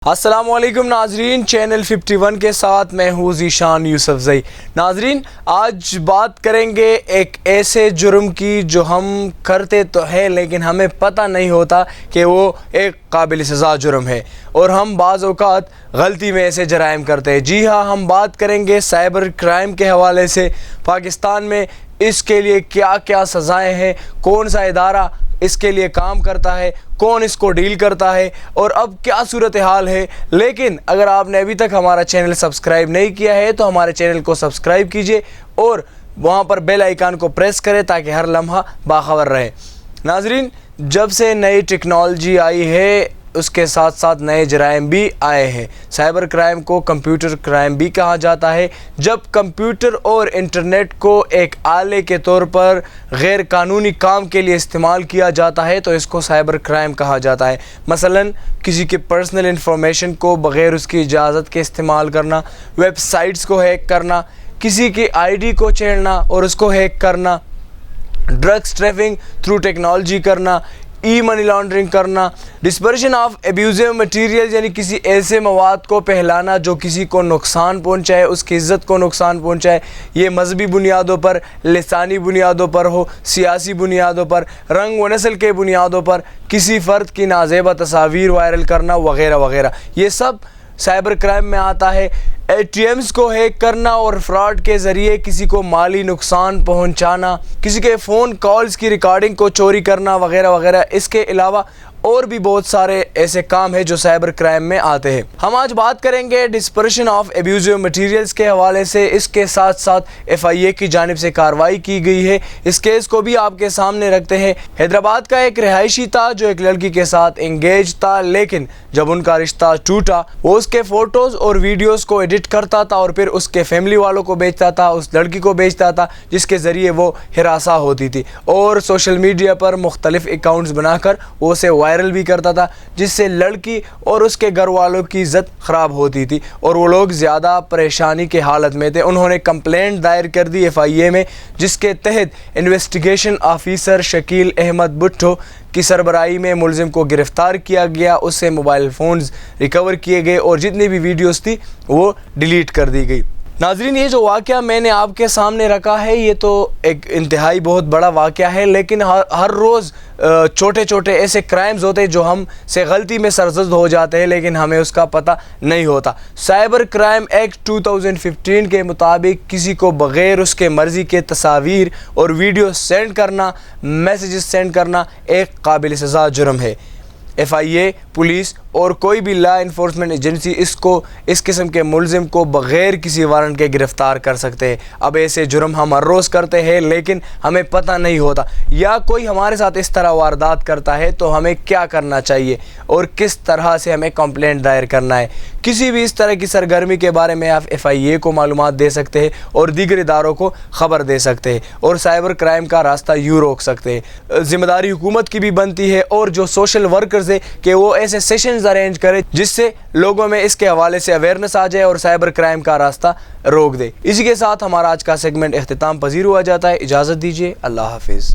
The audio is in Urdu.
السلام علیکم ناظرین، چینل 51 کے ساتھ میں ہوں ذیشان یوسفزئی۔ ناظرین، آج بات کریں گے ایک ایسے جرم کی جو ہم کرتے تو ہیں لیکن ہمیں پتہ نہیں ہوتا کہ وہ ایک قابل سزا جرم ہے، اور ہم بعض اوقات غلطی میں ایسے جرائم کرتے ہیں۔ جی ہاں، ہم بات کریں گے سائبر کرائم کے حوالے سے۔ پاکستان میں اس کے لیے کیا کیا سزائیں ہیں، کون سا ادارہ اس کے لیے کام کرتا ہے، کون اس کو ڈیل کرتا ہے، اور اب کیا صورتحال ہے۔ لیکن اگر آپ نے ابھی تک ہمارا چینل سبسکرائب نہیں کیا ہے تو ہمارے چینل کو سبسکرائب کیجئے اور وہاں پر بیل آئیکن کو پریس کریں تاکہ ہر لمحہ باخبر رہے۔ ناظرین، جب سے نئی ٹیکنالوجی آئی ہے اس کے ساتھ ساتھ نئے جرائم بھی آئے ہیں۔ سائبر کرائم کو کمپیوٹر کرائم بھی کہا جاتا ہے۔ جب کمپیوٹر اور انٹرنیٹ کو ایک آلے کے طور پر غیر قانونی کام کے لیے استعمال کیا جاتا ہے تو اس کو سائبر کرائم کہا جاتا ہے۔ مثلا کسی کے پرسنل انفارمیشن کو بغیر اس کی اجازت کے استعمال کرنا، ویب سائٹس کو ہیک کرنا، کسی کی آئی ڈی کو چھیڑنا اور اس کو ہیک کرنا، ڈرگس ٹریفنگ تھرو ٹیکنالوجی کرنا، ای منی لانڈرنگ کرنا، ڈسپرشن آف ایبیوزیو مٹیریل یعنی کسی ایسے مواد کو پھیلانا جو کسی کو نقصان پہنچائے، اس کی عزت کو نقصان پہنچائے، یہ مذہبی بنیادوں پر، لسانی بنیادوں پر ہو، سیاسی بنیادوں پر، رنگ و نسل کے بنیادوں پر کسی فرد کی نازیبہ تصاویر وائرل کرنا وغیرہ وغیرہ، یہ سب سائبر کرائم میں آتا ہے۔ اے ٹی ایمز کو ہیک کرنا اور فراڈ کے ذریعے کسی کو مالی نقصان پہنچانا، کسی کے فون کالز کی ریکارڈنگ کو چوری کرنا وغیرہ وغیرہ، اس کے علاوہ اور بھی بہت سارے ایسے کام ہیں جو سائبر کرائم میں آتے ہیں۔ ہم آج بات کریں گے ڈسپرشن آف ایبیوزیو مٹیریلز کے حوالے سے۔ اس کے ساتھ ساتھ ایف آئی اے کی جانب سے کارروائی کی گئی ہے، اس کیس کو بھی آپ کے سامنے رکھتے ہیں۔ حیدرآباد کا ایک رہائشی تھا جو ایک لڑکی کے ساتھ انگیج تھا، لیکن جب ان کا رشتہ ٹوٹا وہ اس کے فوٹوز اور ویڈیوز کو ایڈٹ کرتا تھا اور پھر اس کے فیملی والوں کو بیچتا تھا، اس لڑکی کو بیچتا تھا جس کے ذریعے وہ ہراساں ہوتی تھی، اور سوشل میڈیا پر مختلف اکاؤنٹس بنا کر وہ اسے وائرل بھی کرتا تھا، جس سے لڑکی اور اس کے گھر والوں کی عزت خراب ہوتی تھی اور وہ لوگ زیادہ پریشانی کے حالت میں تھے۔ انہوں نے کمپلینٹ دائر کر دی ایف آئی اے میں، جس کے تحت انویسٹیگیشن آفیسر شکیل احمد بٹھو کی سربراہی میں ملزم کو گرفتار کیا گیا، اس سے موبائل فونز ریکور کیے گئے اور جتنی بھی ویڈیوز تھی وہ ڈیلیٹ کر دی گئی۔ ناظرین، یہ جو واقعہ میں نے آپ کے سامنے رکھا ہے یہ تو ایک انتہائی بہت بڑا واقعہ ہے، لیکن ہر روز چھوٹے چھوٹے ایسے کرائمز ہوتے ہیں جو ہم سے غلطی میں سرزد ہو جاتے ہیں لیکن ہمیں اس کا پتہ نہیں ہوتا۔ سائبر کرائم ایکٹ 2015 کے مطابق کسی کو بغیر اس کے مرضی کے تصاویر اور ویڈیو سینڈ کرنا، میسیجز سینڈ کرنا ایک قابل سزا جرم ہے۔ ایف آئی اے، پولیس اور کوئی بھی لا انفورسمنٹ ایجنسی اس قسم کے ملزم کو بغیر کسی وارنٹ کے گرفتار کر سکتے ہیں۔ اب ایسے جرم ہم ہر روز کرتے ہیں لیکن ہمیں پتہ نہیں ہوتا، یا کوئی ہمارے ساتھ اس طرح واردات کرتا ہے تو ہمیں کیا کرنا چاہیے اور کس طرح سے ہمیں کمپلینٹ دائر کرنا ہے۔ کسی بھی اس طرح کی سرگرمی کے بارے میں آپ ایف آئی اے کو معلومات دے سکتے ہیں اور دیگر اداروں کو خبر دے سکتے ہیں اور سائبر کرائم کا راستہ یوں روک سکتے ہیں۔ ذمہ داری حکومت کی بھی بنتی ہے اور جو سوشل ورکرز ہیں کہ وہ ایسے سیشنز ارینج کرے جس سے لوگوں میں اس کے حوالے سے اویئرنس آ جائے اور سائبر کرائم کا راستہ روک دے۔ اسی کے ساتھ ہمارا آج کا سیگمنٹ اختتام پذیر ہوا جاتا ہے۔ اجازت دیجیے، اللہ حافظ۔